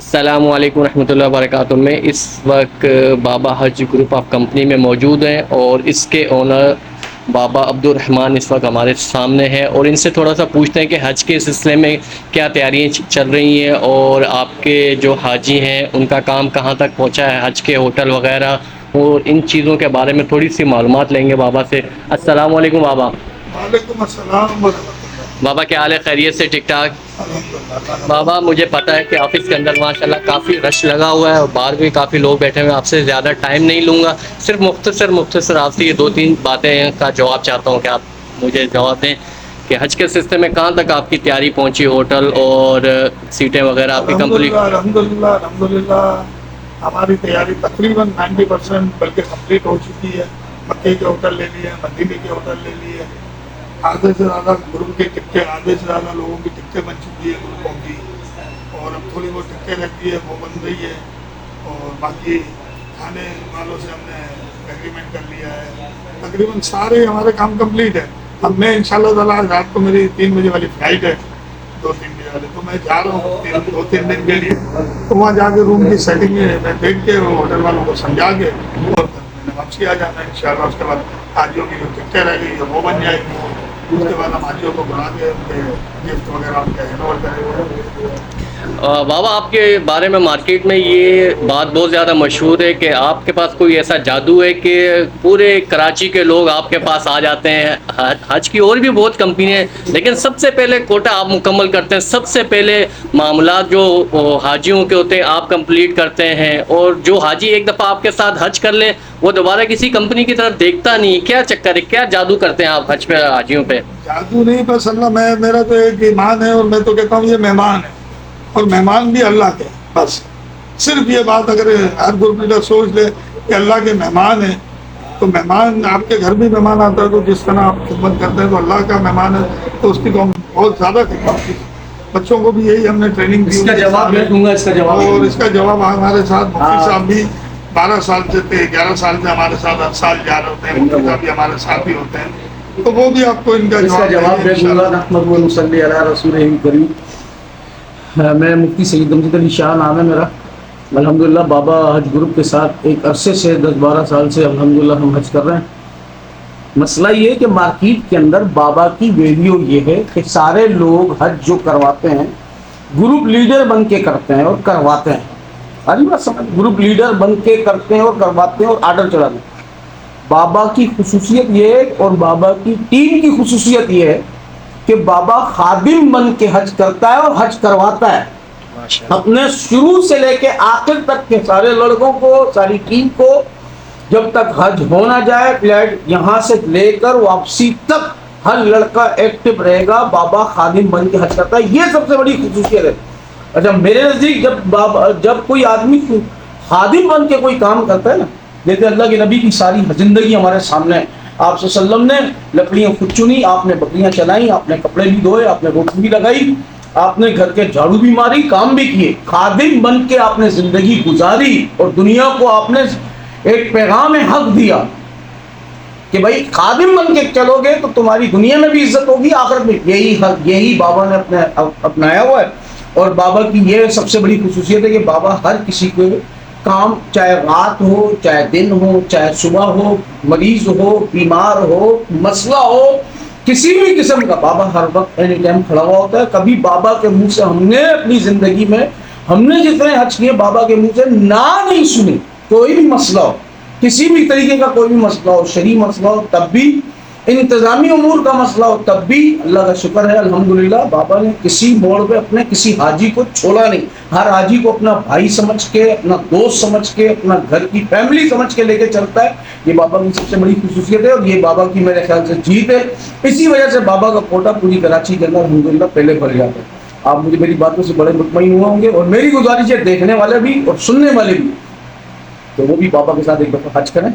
السلام علیکم ورحمۃ اللہ وبرکاتہ۔ میں اس وقت بابا حج گروپ آف کمپنی میں موجود ہیں اور اس کے اونر بابا عبد الرحمن اس وقت ہمارے سامنے ہیں، اور ان سے تھوڑا سا پوچھتے ہیں کہ حج کے سلسلے میں کیا تیاریاں چل رہی ہیں اور آپ کے جو حاجی ہیں ان کا کام کہاں تک پہنچا ہے، حج کے ہوٹل وغیرہ اور ان چیزوں کے بارے میں تھوڑی سی معلومات لیں گے بابا سے۔ السلام علیکم بابا۔ وعلیکم السلام ورحمۃ اللہ۔ بابا کیا حال ہے؟ خیریت سے؟ ٹھیک ٹھاک؟ الحمدللہ۔ بابا مجھے پتا ہے کہ آفس کے اندر ماشاءاللہ کافی رش لگا ہوا ہے اور باہر بھی کافی لوگ بیٹھے ہوئے ہیں، آپ سے زیادہ ٹائم نہیں لوں گا، صرف مختصر آپ سے یہ 2-3 باتیں کا جواب چاہتا ہوں کہ آپ مجھے جواب دیں کہ حج کے سلسلے میں کہاں تک آپ کی تیاری پہنچی، ہوٹل اور سیٹیں وغیرہ آپ کی کمپلیٹ؟ الحمدللہ ہماری تیاری تقریباً 90% بلکہ کمپلیٹ ہو چکی ہے۔ مکے کے ہوٹل لے لیے، مدینے کے ہوٹل لے لیے، آدھے سے زیادہ گروپ کی ٹکٹیں، آدھے سے زیادہ لوگوں کی ٹکٹیں بن چکی ہے گروپوں کی، اور اب تھوڑی بہت ٹکٹیں رہتی ہے وہ بن رہی ہے، اور باقی کھانے والوں سے ہم نے ایگریمنٹ کر لیا ہے۔ تقریباً سارے ہمارے کام کمپلیٹ ہے۔ اب میں انشاءاللہ تعالیٰ رات کو میری 3 بجے والی فلائٹ ہے، 2-3 بجے والی، تو میں جا رہا ہوں 2-3 دن کے لیے، تو وہاں جا کے روم کی سیٹنگ میں دیکھ کے ہوٹل والوں کو سمجھا کے اور میں نے واپسی آ جانا ہے انشاءاللہ۔ اس کے بعد حاجیوں کی جو ٹکٹیں رہ گئی ہے وہ بن جائے گی، اس کے بعد ہم حاجیوں کو بلا کے ان کے گفٹ وغیرہ ان کے ہینڈ اوور کریں گے۔ بابا آپ کے بارے میں مارکیٹ میں یہ بات بہت زیادہ مشہور ہے کہ آپ کے پاس کوئی ایسا جادو ہے کہ پورے کراچی کے لوگ آپ کے پاس آ جاتے ہیں۔ حج کی اور بھی بہت کمپنی ہیں لیکن سب سے پہلے کوٹا آپ مکمل کرتے ہیں، سب سے پہلے معاملات جو حاجیوں کے ہوتے ہیں آپ کمپلیٹ کرتے ہیں، اور جو حاجی ایک دفعہ آپ کے ساتھ حج کر لے وہ دوبارہ کسی کمپنی کی طرف دیکھتا نہیں۔ کیا چکر ہے، کیا جادو کرتے ہیں آپ حج پہ حاجیوں پہ؟ جادو نہیں، بس اللہ، میرا تو ایک ایمان ہے، اور میں تو کہتا ہوں یہ مہمان ہے، اور مہمان بھی اللہ کے، بس صرف یہ بات اگر ہر گروپ لیڈر سوچ لے کہ اللہ کے مہمان ہیں، تو مہمان آپ کے گھر بھی مہمان آتا ہے تو جس طرح آپ خدمت کرتے ہیں تو اللہ کا مہمان ہے، تو اس کی تو ہم بہت زیادہ خدمت کی۔ بچوں کو بھی یہی ہم نے ٹریننگ دی، اس کا جواب میں دوں گا، اس کا جواب، اور اس کا جواب ہمارے ساتھ مفتی صاحب بھی 12 سال سے تھے، 11 سال سے ہمارے ساتھ ہر سال جا رہے ہوتے ہیں، مفتی صاحب بھی ہمارے ساتھ ہی ہوتے ہیں، تو وہ بھی آپ کو ان کا جواب دے دوں گا۔ نحمد و نصلی علی رسول کریم۔ میں مفتی سید امجد علی شاہ نام ہے میرا۔ الحمدللہ بابا حج گروپ کے ساتھ ایک عرصے سے 10-12 سال سے الحمدللہ ہم حج کر رہے ہیں۔ مسئلہ یہ ہے کہ مارکیٹ کے اندر بابا کی ویلیو یہ ہے کہ سارے لوگ حج جو کرواتے ہیں گروپ لیڈر بن کے کرتے ہیں اور کرواتے ہیں۔ بات سمجھ، گروپ لیڈر بن کے کرتے ہیں اور کرواتے ہیں اور آرڈر چلاتے ہیں۔ بابا کی خصوصیت یہ ہے اور بابا کی ٹیم کی خصوصیت یہ ہے کہ بابا خادم بن کے حج کرتا ہے اور حج کرواتا ہے، اپنے شروع سے لے کے آخر تک کے سارے لڑکوں کو، ساری ٹیم کو، جب تک حج ہونا جائے فلائٹ یہاں سے لے کر واپسی تک ہر لڑکا ایکٹیو رہے گا، بابا خادم بن کے حج کرتا ہے، یہ سب سے بڑی خصوصیت ہے۔ اچھا میرے نزدیک جب کوئی آدمی خادم بن کے کوئی کام کرتا ہے نا، جیسے اللہ کے نبی کی ساری زندگی ہمارے سامنے ہے، آپ صلی اللہ علیہ وسلم نے لکڑیاں خود چنی، آپ نے بکریاں چلائیں، آپ نے کپڑے بھی دھوئے، آپ نے روٹی بھی لگائی، آپ نے گھر کے جھاڑو بھی ماری، کام بھی کیے، خادم بن کے آپ نے زندگی گزاری، اور دنیا کو آپ نے ایک پیغام حق دیا کہ بھائی خادم بن کے چلو گے تو تمہاری دنیا میں بھی عزت ہوگی، آخرت میں۔ یہی حق، یہی بابا نے اپنایا ہوا ہے، اور بابا کی یہ سب سے بڑی خصوصیت ہے کہ بابا ہر کسی کو کام، چاہے رات ہو، چاہے دن ہو، چاہے صبح ہو، مریض ہو، بیمار ہو، مسئلہ ہو، کسی بھی قسم کا، بابا ہر وقت اینی ٹائم کھڑا ہوا ہوتا ہے۔ کبھی بابا کے منہ سے ہم نے اپنی زندگی میں، ہم نے جتنے حج کیے، بابا کے منہ سے نہ نہیں سنی۔ کوئی بھی مسئلہ ہو، کسی بھی طریقے کا کوئی بھی مسئلہ ہو، شرعی مسئلہ ہو تب بھی، انتظامی امور کا مسئلہ ہو تب بھی، اللہ کا شکر ہے الحمدللہ بابا نے کسی موڑ پہ اپنے کسی حاجی کو چھوڑا نہیں، ہر حاجی کو اپنا بھائی سمجھ کے، اپنا دوست سمجھ کے، اپنا گھر کی فیملی سمجھ کے لے کے چلتا ہے۔ یہ بابا کی سب سے بڑی خصوصیت ہے، اور یہ بابا کی میرے خیال سے جیت ہے۔ اسی وجہ سے بابا کا کوٹا پوری کراچی کے اندر الحمدللہ پہلے بھر جاتا ہے۔ آپ مجھے میری باتوں سے بڑے مطمئن ہوئے ہوں گے، اور میری گزارش ہے دیکھنے والے بھی اور سننے والے بھی تو وہ بھی بابا کے ساتھ ایک دفعہ حج کریں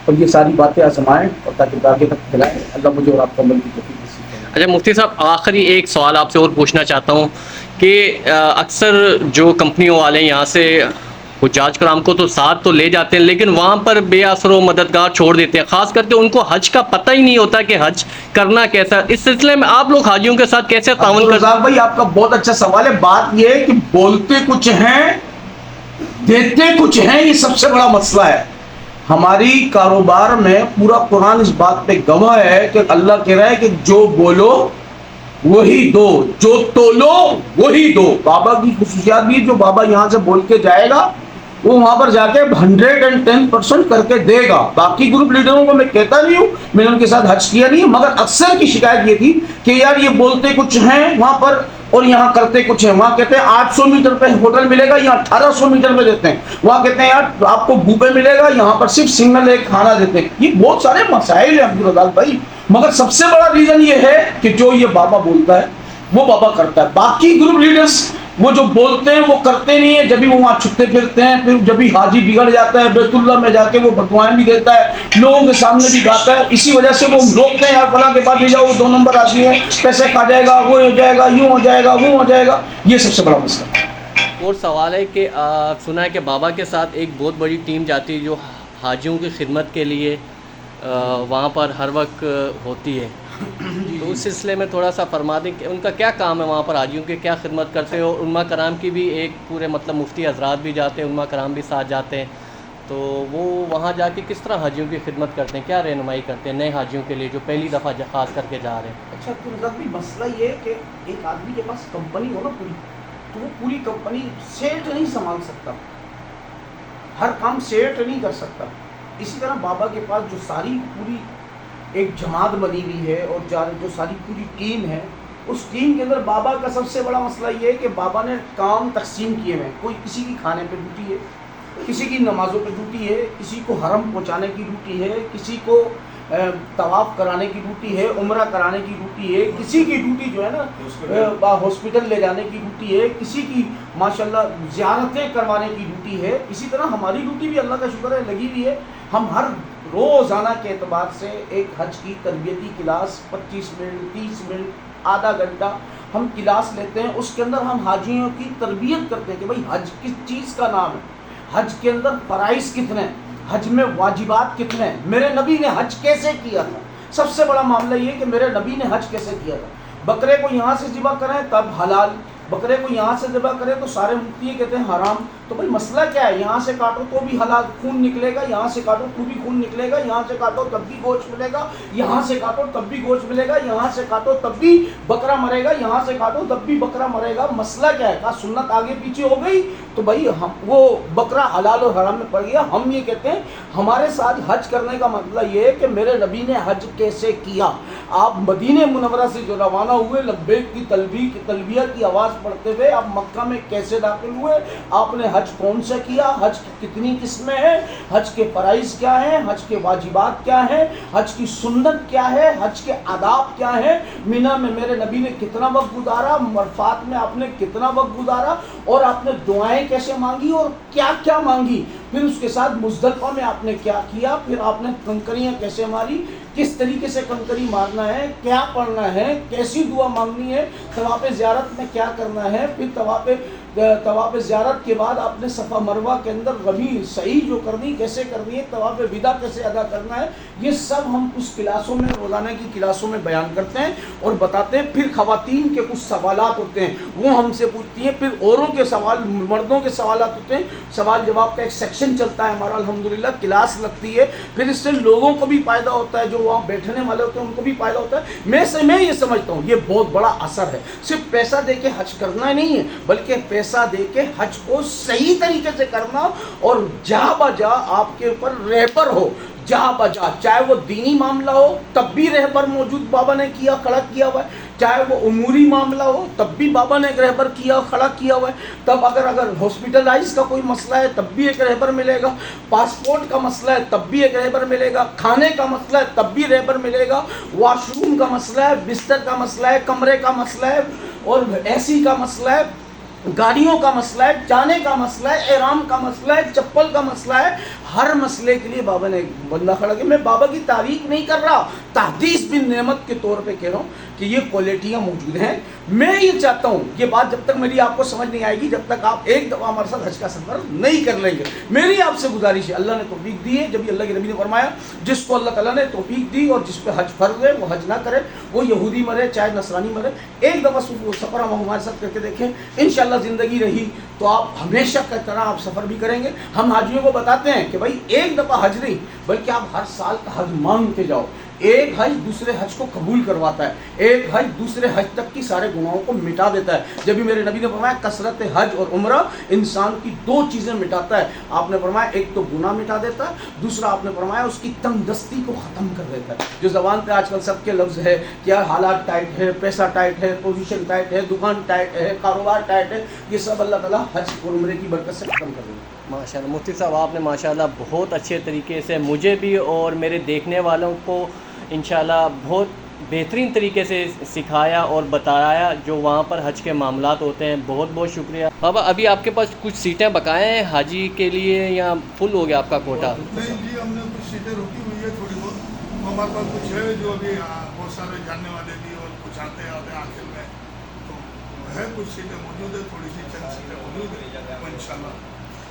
اور یہ ساری باتیں آزمائیں، اور تاکہ آگے تک پھیلائیں۔ اللہ مجھے اور آپ کو عمل کی توفیق نصیب کرے۔ اچھا مفتی صاحب، آخری ایک سوال آپ سے اور پوچھنا چاہتا ہوں کہ اکثر جو کمپنیوں والے یہاں سے حجاج کرام کو تو ساتھ تو لے جاتے ہیں لیکن وہاں پر بے اثر و مددگار چھوڑ دیتے ہیں، خاص کر کے ان کو حج کا پتہ ہی نہیں ہوتا کہ حج کرنا کیسا۔ اس سلسلے میں آپ لوگ حاجیوں کے ساتھ کیسے تعاون کرتے ہیں؟ بھائی آپ کا بہت اچھا سوال ہے۔ بات یہ ہے کہ بولتے کچھ ہیں دیتے کچھ ہیں، یہ سب سے بڑا مسئلہ ہے ہماری کاروبار میں. پورا قرآن اس بات پہ گواہ ہے کہ اللہ کہہ رہا ہے کہ جو بولو وہی دو، جو تولو وہی دو. بابا کی خصوصیات بھی، جو بابا یہاں سے بول کے جائے گا وہ وہاں پر جا کے 110% کر کے دے گا. باقی گروپ لیڈروں کو میں کہتا نہیں ہوں، میں نے ان کے ساتھ حج کیا نہیں، مگر اکثر کی شکایت یہ تھی کہ یار یہ بولتے کچھ ہیں وہاں پر اور یہاں کرتے کچھ ہیں. وہاں کہتے ہیں 800 میٹر پہ ہوٹل ملے گا، یہاں 1800 میٹر پہ دیتے ہیں. وہاں کہتے ہیں یار آپ کو بوفے ملے گا، یہاں پر صرف سنگل ایک کھانا دیتے ہیں. یہ بہت سارے مسائل ہیں عبدالرزاق بھائی، مگر سب سے بڑا ریزن یہ ہے کہ جو یہ بابا بولتا ہے وہ بابا کرتا ہے. باقی گروپ لیڈرز وہ جو بولتے ہیں وہ کرتے نہیں ہیں. جب بھی وہ وہاں چھپتے پھرتے ہیں، پھر جب بھی حاجی بگڑ جاتا ہے بیت اللہ میں جا کے وہ بدوائیں بھی دیتا ہے، لوگوں کے سامنے بھی گاتا ہے. اسی وجہ سے وہ روکتے ہیں، یار فلاں کے پاس لے جاؤ، وہ 2 نمبر آدمی ہے، پیسے کھا جائے گا، وہ ہو جائے گا، یوں ہو جائے گا، وہ ہو جائے گا. یہ سب سے بڑا مسئلہ ہے. اور سوال ہے کہ سنا ہے کہ بابا کے ساتھ ایک بہت بڑی ٹیم جاتی ہے جو حاجیوں کی خدمت کے لیے وہاں پر ہر وقت ہوتی ہے. تو اس سلسلے میں تھوڑا سا فرما دیں کہ ان کا کیا کام ہے وہاں پر، حاجیوں کی کیا خدمت کرتے ہیں. اور علماء کرام کی بھی ایک پورے مطلب مفتی حضرات بھی جاتے ہیں، علماء کرام بھی ساتھ جاتے ہیں. تو وہ وہاں جا کے کس طرح حاجیوں کی خدمت کرتے ہیں، کیا رہنمائی کرتے ہیں نئے حاجیوں کے لیے جو پہلی دفعہ خاص کر کے جا رہے ہیں. اچھا عبدالرزاق بھی مسئلہ یہ ہے کہ ایک آدمی کے پاس کمپنی ہو نا پوری، تو وہ پوری کمپنی سیٹ نہیں سنبھال سکتا، ہر کام سیٹ نہیں کر سکتا. اسی طرح بابا کے پاس جو ساری پوری ایک جماعت بنی ہوئی ہے اور جو ساری پوری ٹیم ہے، اس ٹیم کے اندر بابا کا سب سے بڑا مسئلہ یہ ہے کہ بابا نے کام تقسیم کیے ہوئے ہیں. کوئی کسی کی کھانے پہ ڈیوٹی ہے، کسی کی نمازوں پہ ڈیوٹی ہے، کسی کو حرم پہنچانے کی ڈیوٹی ہے، کسی کو طواف کرانے کی ڈیوٹی ہے، عمرہ کرانے کی ڈیوٹی ہے، کسی کی ڈیوٹی جو ہے نا ہاسپٹل لے جانے کی ڈیوٹی ہے، کسی کی ماشاءاللہ زیارتیں کروانے کی ڈیوٹی ہے. اسی طرح ہماری ڈیوٹی بھی اللہ کا شکر ہے لگی ہوئی ہے. ہم ہر روزانہ کے اعتبار سے ایک حج کی تربیتی کلاس 25 منٹ 30 منٹ آدھا گھنٹہ ہم کلاس لیتے ہیں. اس کے اندر ہم حاجیوں کی تربیت کرتے ہیں کہ بھائی حج کس چیز کا نام ہے، حج کے اندر فرائض کتنے ہیں، حج میں واجبات کتنے ہیں، میرے نبی نے حج کیسے کیا تھا. سب سے بڑا معاملہ یہ کہ میرے نبی نے حج کیسے کیا تھا. بکرے کو یہاں سے ذبح کریں تب حلال، بکرے کو یہاں سے ذبح کریں تو سارے مفتی کہتے ہیں حرام. تو بھائی مسئلہ کیا ہے، یہاں سے کاٹو تو بھی حلال خون نکلے گا، یہاں سے کاٹو تو بھی خون نکلے گا، یہاں سے کاٹو تب بھی گوشت ملے گا، یہاں سے کاٹو تب بھی گوشت ملے گا، یہاں سے کاٹو تب بھی بکرا مرے گا، یہاں سے کاٹو تب بھی بکرا مرے گا. مسئلہ کیا ہے، کہا سنت آگے پیچھے ہو گئی تو بھائی ہم وہ بکرا حلال اور حرام میں پڑ گیا. ہم یہ کہتے ہیں ہمارے ساتھ حج کرنے کا مطلب یہ ہے کہ میرے نبی نے حج کیسے کیا. آپ مدینہ منورہ سے جو روانہ ہوئے لبیک کی تلبیہ کی آواز پڑھتے ہوئے آپ مکہ میں کیسے داخل ہوئے، آپ نے حج کون سا کیا، حج کی کتنی قسمیں ہیں، حج کے فرائض کیا ہیں، حج کے واجبات کیا ہیں، حج کی سنت کیا ہے، حج کے آداب کیا ہیں، مینا میں میرے نبی نے کتنا وقت گزارا، عرفات میں آپ نے کتنا وقت گزارا، اور آپ نے دعائیں کیسے مانگی اور کیا کیا مانگی. پھر اس کے ساتھ مزدلفہ میں آپ نے کیا کیا، پھر آپ نے کنکریاں کیسے ماری، کس طریقے سے کنکری مارنا ہے، کیا پڑھنا ہے، کیسی دعا مانگنی ہے، طواف زیارت میں کیا کرنا ہے، پھر طواف زیارت کے بعد آپ نے صفا مروہ کے اندر رمی صحیح جو کرنی کیسے کرنی ہے، طواف وداع کیسے ادا کرنا ہے. یہ سب ہم اس کلاسوں میں روزانہ کی کلاسوں میں بیان کرتے ہیں اور بتاتے ہیں. پھر خواتین کے کچھ سوالات ہوتے ہیں وہ ہم سے پوچھتی ہیں، پھر اوروں کے سوال، مردوں کے سوالات ہوتے ہیں، سوال جواب کا ایک سیکشن چلتا ہے ہمارا الحمدللہ، کلاس لگتی ہے. پھر اس سے لوگوں کو بھی فائدہ ہوتا ہے، جو وہاں بیٹھنے والے ہوتے ہیں ان کو بھی فائدہ ہوتا ہے. میں یہ سمجھتا ہوں یہ بہت بڑا اثر ہے. صرف پیسہ دے کے حج کرنا ہی نہیں ہے، بلکہ پیسہ دے کے حج کو صحیح طریقے سے کرنا، اور جا بجا آپ کے اوپر رہبر ہو، جا بجا، چاہے وہ دینی معاملہ ہو تب بھی رہبر موجود بابا نے کیا کھڑا کیا ہوا ہے، چاہے وہ اموری معاملہ ہو تب بھی بابا نے ایک رہبر کیا کھڑا کیا ہوا ہے. تب اگر ہاسپٹلائز کا کوئی مسئلہ ہے تب بھی ایک رہبر ملے گا، پاسپورٹ کا مسئلہ ہے تب بھی ایک رہبر ملے گا، کھانے کا مسئلہ ہے تب بھی رہبر ملے گا، واش روم کا مسئلہ ہے، بستر کا مسئلہ ہے، کمرے کا مسئلہ ہے، اور اے سی کا مسئلہ ہے، گاڑیوں کا مسئلہ ہے، جانے کا مسئلہ ہے، احرام کا مسئلہ ہے، چپل کا مسئلہ ہے. ہر مسئلے کے لیے بابا نے ایک بندہ کھڑا کیا. میں بابا کی تعریف نہیں کر رہا، تحدیث بن نعمت کے طور پہ کہہ رہا ہوں کہ یہ کوالٹیاں موجود ہیں. میں یہ چاہتا ہوں یہ بات جب تک میری آپ کو سمجھ نہیں آئے گی، جب تک آپ ایک دفعہ ہمارے ساتھ حج کا سفر نہیں کر لیں گے. میری آپ سے گزارش ہے، اللہ نے توفیق دی ہے، جب یہ اللہ کے نبی نے فرمایا جس کو اللہ تعالیٰ نے توفیق دی اور جس پہ حج فرض ہے وہ حج نہ کرے، وہ یہودی مرے چاہے نصرانی مرے. ایک دفعہ وہ سفر ہم ہمارے ساتھ کر کے دیکھیں، انشاءاللہ زندگی رہی تو آپ ہمیشہ کی طرح آپ سفر بھی کریں گے. ہم حاجیوں کو بتاتے ہیں کہ بھائی ایک دفعہ حج نہیں بلکہ آپ ہر سال کا حج مانگتے جاؤ. ایک حج دوسرے حج کو قبول کرواتا ہے، ایک حج دوسرے حج تک کی سارے گناہوں کو مٹا دیتا ہے. جب بھی میرے نبی نے فرمایا کثرت حج اور عمرہ انسان کی دو چیزیں مٹاتا ہے. آپ نے فرمایا ایک تو گناہ مٹا دیتا ہے، دوسرا آپ نے فرمایا اس کی تنگ دستی کو ختم کر دیتا ہے. جو زبان پہ آج کل سب کے لفظ ہے کہ یار حالات ٹائٹ ہے، پیسہ ٹائٹ ہے، پوزیشن ٹائٹ ہے، دکان ٹائٹ ہے، کاروبار ٹائٹ ہے، یہ سب اللہ تعالیٰ حج اور عمرے کی برکت سے ختم کر دیتا ہے. ماشاء اللہ مفتی صاحب، آپ نے ماشاءاللہ بہت اچھے طریقے سے مجھے بھی اور میرے دیکھنے والوں کو انشاءاللہ بہت بہترین طریقے سے سکھایا اور بتایا جو وہاں پر حج کے معاملات ہوتے ہیں. بہت بہت شکریہ. بابا ابھی آپ کے پاس کچھ سیٹیں بقائے ہیں حاجی کے لیے یا فل ہو گیا آپ کا کوٹا؟ نہیں جی، ہم نے کچھ سیٹیں روکی ہوئی ہے تھوڑی بہت. ہمارے پاس کچھ ہے جو ابھی بہت سارے جاننے والے بھی اور کچھ آتے ہیں آخر میں، تو ہے کچھ سیٹیں موجود ہے، تھوڑی سی چند سیٹیں موجود ہیں انشاءاللہ.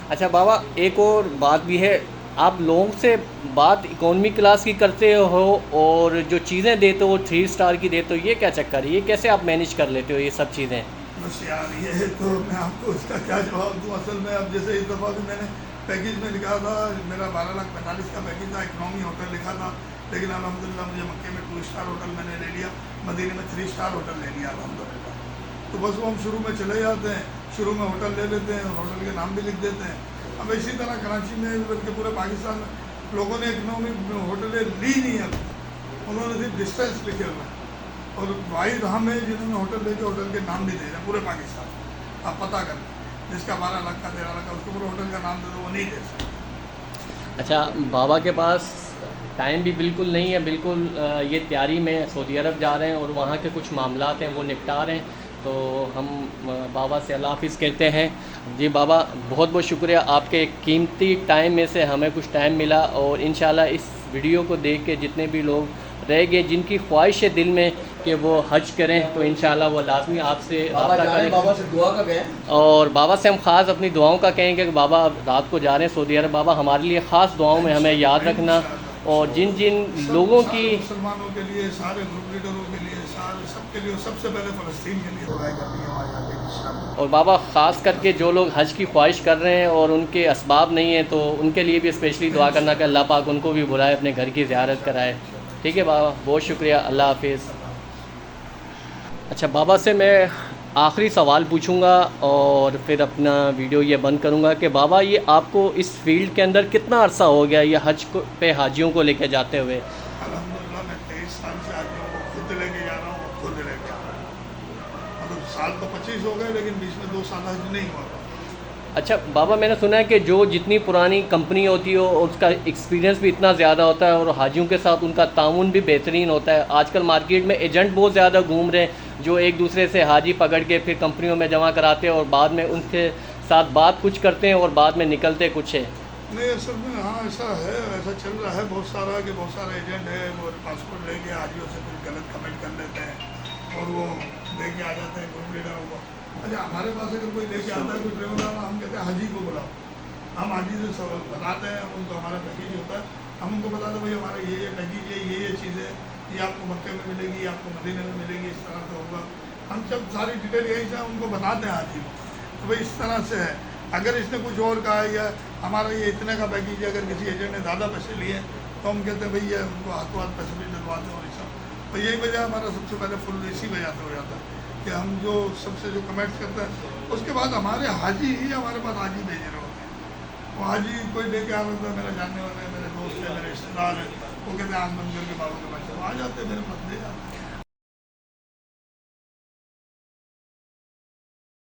اچھا بابا، ایک اور بات بھی ہے، آپ لوگوں سے بات اکانومی کلاس کی کرتے ہو اور جو چیزیں دیتے ہو 3 اسٹار کی دیتے ہو، یہ کیا چکر ہے؟ یہ کیسے آپ مینیج کر لیتے ہو یہ سب چیزیں؟ بس یار یہ ہے تو میں آپ کو اس کا کیا جواب دوں. اصل میں اب جیسے اس دفعہ بھی میں نے پیکیج میں لکھا تھا، میرا 12,45,000 کا پیکیج تھا، اکنامی ہوٹل لکھا تھا، لیکن الحمدللہ مجھے مکے میں 2 اسٹار ہوٹل میں نے لے لیا، مدینے میں 3 اسٹار ہوٹل لے لیا الحمدللہ. تو بس وہ ہم شروع میں چلے جاتے ہیں، شروع میں ہوٹل لے لیتے ہیں اور ہوٹل کے نام بھی لکھ دیتے ہیں. اب اسی طرح کراچی میں بلکہ پورے پاکستان میں لوگوں نے اکنامی ہوٹلیں لی نہیں ہیں، انہوں نے صرف ڈسٹینس لکھے ہوئے ہیں، اور واحد ہم ہیں جنہوں نے ہوٹل لے کے ہوٹل کے نام بھی دے رہے ہیں پورے پاکستان. آپ پتہ کریں، جس کا 12 لاکھ کا 13 لاکھ کا اس کو پورے ہوٹل کا نام دے دو وہ نہیں دے سکتے. اچھا بابا کے پاس ٹائم بھی بالکل نہیں ہے، بالکل یہ تیاری میں سعودی عرب جا رہے ہیں اور وہاں کے کچھ معاملات ہیں وہ نپٹا رہے ہیں، تو ہم بابا سے اللہ حافظ کہتے ہیں. جی بابا بہت بہت شکریہ، آپ کے قیمتی ٹائم میں سے ہمیں کچھ ٹائم ملا، اور انشاءاللہ اس ویڈیو کو دیکھ کے جتنے بھی لوگ رہ گئے جن کی خواہش ہے دل میں کہ وہ حج کریں تو انشاءاللہ وہ لازمی آپ سے رابطہ کریں. بابا سے دعا کا گئے اور بابا سے ہم خاص اپنی دعاؤں کا کہیں گے کہ بابا رات کو جا رہے ہیں سعودی عرب، بابا ہمارے لیے خاص دعاؤں میں ہمیں یاد رکھنا، اور جن جن لوگوں کی مسلمانوں کے لیے، سارے گروپ لیڈروں کے لیے، سب کے لیے، سب سے پہلے فلسطین کے لیے دعائیں کرنی ہے ہمارے یہاں پہ انشاءاللہ. اور بابا خاص کر کے جو لوگ حج کی خواہش کر رہے ہیں اور ان کے اسباب نہیں ہیں تو ان کے لیے بھی اسپیشلی دعا کرنا کہ اللہ پاک ان کو بھی بلائے، اپنے گھر کی زیارت کرائے. ٹھیک ہے بابا، بہت شکریہ، اللہ حافظ. اچھا بابا سے میں آخری سوال پوچھوں گا اور پھر اپنا ویڈیو یہ بند کروں گا کہ بابا یہ آپ کو اس فیلڈ کے اندر کتنا عرصہ ہو گیا یہ حج پہ حاجیوں کو لے کے جاتے ہوئے؟ الحمدللہ میں 23 سال سے آدمیوں کو خود لے کے جا رہا ہوں اور خود لے کے آ رہا ہوں. مطلب سال تو 25 ہو گئے لیکن بیچ میں 2 سال حج نہیں ہوا. اچھا بابا، میں نے سنا ہے کہ جو جتنی پرانی کمپنی ہوتی ہے اس کا ایکسپیرینس بھی اتنا زیادہ ہوتا ہے اور حاجیوں کے ساتھ ان کا تعاون بھی بہترین ہوتا ہے. آج کل مارکیٹ میں ایجنٹ بہت زیادہ گھوم رہے ہیں جو ایک دوسرے سے حاجی پکڑ کے پھر کمپنیوں میں جمع کراتے ہیں اور بعد میں ان کے ساتھ بات کچھ کرتے ہیں اور بعد میں نکلتے کچھ ہے. نہیں اصل میں ہاں ایسا ہے، ایسا چل رہا ہے بہت سارا کہ بہت سارے ایجنٹ ہے وہ پاسپورٹ لے کے حاجیوں سے کچھ غلط کمنٹ کر لیتے ہیں اور وہ لے کے آ جاتے ہیں گروپ لیڈروں کو. اچھا ہمارے پاس اگر کوئی لے کے آتا ہے کوئی ڈرائیور والا، ہم کہتے ہیں حاجی کو بلاؤ. ہم حاجی سے بتاتے ہیں ان کو ہمارا پیکیج ہوتا ہے، ہم ان کو بتاتے ہیں بھائی ہمارا یہ پیکیج ہے، یہ چیزیں یہ آپ کو مکے میں ملے گی، آپ کو مدینے میں ملے گی، اس طرح سے ہوگا. ہم جب ساری ڈیٹیل یہی سے ان کو بتاتے ہیں حاجی کو تو بھائی اس طرح سے ہے. اگر اس نے کچھ اور کہا یا ہمارا یہ اتنے کا پیکیج ہے، اگر کسی ایجنٹ نے زیادہ پیسے لیے تو ہم کہتے ہیں بھئی یہ ان کو ہاتھوں ہاتھ پیسے بھی دلواتے ہیں. اور یہ سب تو یہی وجہ ہمارا سب سے پہلے فل اسی وجہ سے ہو جاتا ہے کہ ہم جو سب سے جو کمنٹس کرتے ہیں اس کے بعد ہمارے حاجی ہی ہمارے پاس حاجی بھیج رہے ہوتے ہیں. وہ حاجی کوئی لے کے آ رہا تھا، میرا جاننے والے ہیں، میرے دوست ہیں، میرے رشتے دار ہیں، وہ کہتے ہیں آنکھ بند کر کے بابوں کے بچے وہ آ جاتے ہیں میرے پاس دے جاتے ہیں.